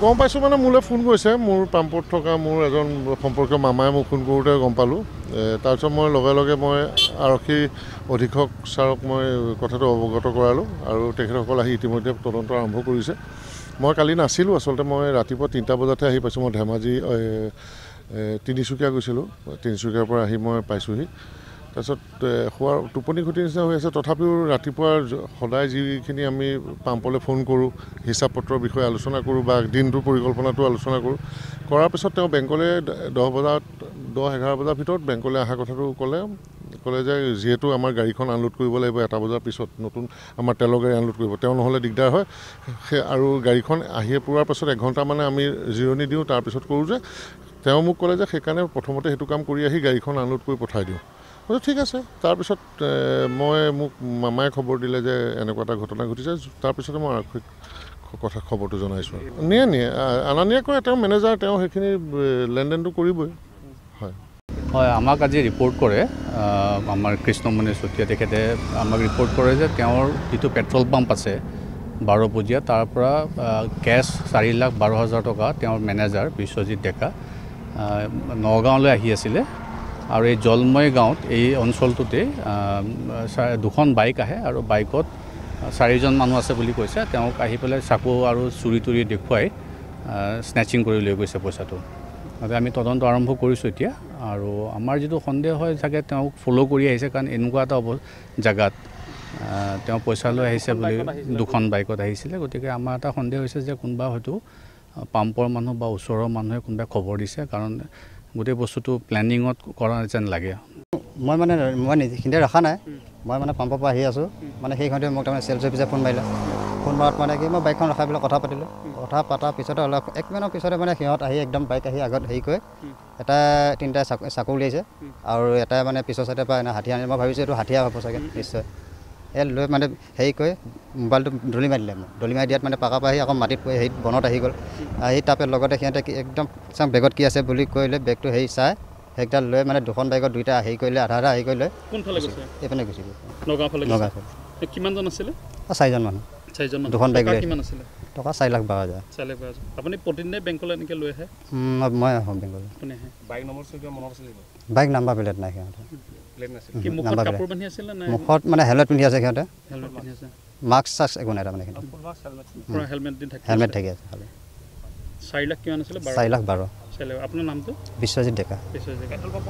গম পাইছোঁ মানে মোলৈ ফোন কৰিছে মোৰ পাম্পত থকা মোৰ এজন সম্পৰ্কীয় মামাই মোক ফোন কৰোঁতে গম পালোঁ তাৰপিছত মই লগে লগে মই আৰক্ষী অধীক্ষক ছাৰক মই কথাটো অৱগত কৰালোঁ আৰু তেখেতসকল আহি ইতিমধ্যে তদন্ত আৰম্ভ কৰিছে মই কালি নাছিলোঁ আচলতে মই ৰাতিপুৱা 3টা বজাতে আহি পাইছোঁ মই ধেমাজি তিনিচুকীয়া গৈছিলোঁ তিনিচুকীয়াৰ পৰা আহি মই পাইছোঁহি তাৰপিছত খোৱাৰ টোপনি ক্ষতিৰ নিচিনা হৈ আছে তথাপিও ৰাতিপুৱা সদায় যিখিনি আমি পাম্পলৈ ফোন কৰোঁ হিচাপ পত্ৰৰ বিষয়ে আলোচনা কৰোঁ বা দিনটোৰ পৰিকল্পনাটো আলোচনা কৰোঁ কৰাৰ পিছত তেওঁ বেংকলৈ 10-11 বজাৰ ভিতৰত বেংকলৈ অহা কথাটো ক'লে যে যিহেতু আমাৰ গাড়ীখন আনলোড কৰিব লাগিব 1 বজাৰ পিছত নতুন আমাৰ তেলৰ গাড়ী আনলোড কৰিব তেওঁ নহ'লে দিগদাৰ হয় আৰু গাড়ীখন আহি পোৱাৰ পাছত 1 ঘণ্টা মানে আমি জিৰণি দিওঁ তাৰপিছত কৰোঁ যে তেওঁ মোক ক'লে যে সেইকাৰণে প্ৰথমতে সেইটো কাম কৰি আহি গাড়ীখন আনলোড কৰি পঠাই দিওঁ ঠিক আছে তাৰপিছত মোক মামাই খবৰ দিলে যে এনেকুৱা এটা ঘটনা ঘটিছে তাৰপিছতে মই আৰক্ষীক খবৰটো জনাইছোঁ নিয়ে অনা নিয়া কৰে তেওঁ মেনেজাৰ তেওঁ সেইখিনি লেনদেনটো কৰিবই হয় হয় আমাক আজি ৰিপৰ্ট কৰে আমাৰ কৃষ্ণমণি চুতীয়া তেখেতে আমাক ৰিপৰ্ট কৰে যে তেওঁৰ যিটো পেট্ৰল পাম্প আছে 12 বজীয়া তাৰ পৰা কেছ 4,12,000 টকা তেওঁৰ মেনেজাৰ বিশ্বজিৎ ডেকা নগাঁৱলৈ আহি আছিলে আৰু এই জলময় গাঁৱত এই অঞ্চলটোতে দুখন বাইক আহে আৰু বাইকত 4জন মানুহ আছে বুলি কৈছে তেওঁক আহি পেলাই চাকু আৰু চুৰি তুৰি দেখুৱাই স্নেচিং কৰি লৈ গৈছে পইচাটো আমি তদন্ত আৰম্ভ কৰিছোঁ এতিয়া আৰু আমাৰ যিটো সন্দেহ হয় চাগে তেওঁক ফ'ল' কৰি আহিছে কাৰণ এনেকুৱা এটা জেগাত তেওঁ পইচা লৈ আহিছে বুলি দুখন বাইকত আহিছিলে গতিকে আমাৰ এটা সন্দেহ হৈছে যে কোনোবা হয়তো পাম্পৰ মানুহ বা ওচৰৰ মানুহে কোনোবাই খবৰ দিছে কাৰণ গোটেই বস্তুটো প্লেনিঙত কৰা যেন লাগে মই নিজে ৰখা নাই মই পাম্পৰ পৰা আহি আছোঁ সেইখনতে মোক তাৰমানে চেলছ অফিচাৰে ফোন মাৰিলে ফোন মাৰাত কি মই বাইকখন ৰখাই পেলাই কথা পাতিলোঁ কথা পতাৰ পিছতে অলপ 1 মিনিটৰ পিছতে সিহঁত আহি একদম বাইক আহি আগত হেৰি কৰি এটা 3টা চাকু উলিয়াইছে আৰু এটা পিছৰ চাইডৰ পৰা হাতীয়াৰ মই ভাবিছোঁ এইটো হাতীয়াৰ হ'ব চাগে নিশ্চয় লৈ হেৰি কৰি মোবাইলটো দলি মাৰি দিলে দলি মাৰি দিয়াত পাকাৰ পৰা আহি আকৌ মাটিত পৰি হেৰিত বনত আহি গ'ল আহি তাৰপৰা লগতে সিহঁতে একদম চাওঁ বেগত কি আছে বুলি কৰিলে বেগটো হেৰি চাই সেইকেইটা লৈ দুখন বাইকত 2টা হেৰি কৰিলে আধা হেৰি কৰি লৈ কোনফালে গৈছে এইপিনে গুচি গ'ল নগাঁও কিমানজন আছিলে 4জন মানুহ 4জন দুখন বাইক কিমান আছিলে টকা 4,12,000 আপুনি প্ৰতিদিনে বেংকলৈ এনেকৈ লৈ আহে মই আহোঁ বেংকলৈ আপুনি আহে বাইক নম্বৰ মনত আছিলে বাইক নাম্বাৰ প্লেট নাই সিহঁতে কি মুখত কাপোৰ বান্ধি আছিলে নে মুখত হেলমেট পিন্ধি আছে সিহঁতে হেলমেট পিন্ধি আছে মাস্ক চাস্ক একো নাই তাৰমানে পুৰা হেলমেট দি থাকে হেলমেট থাকি আছে 4 লাখ কিমান আছিলে 4,12,000 আপোনাৰ নামটো বিশ্বজিৎ ডেকা পেট্ৰল পাম্প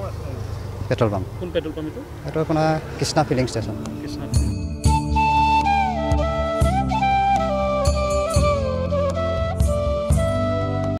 পেট্ৰল পাম্প কোন পেট্ৰল পাম্প এইটো আপোনাৰ কৃষ্ণা ফিলিং ষ্টেচন কৃষ্ণা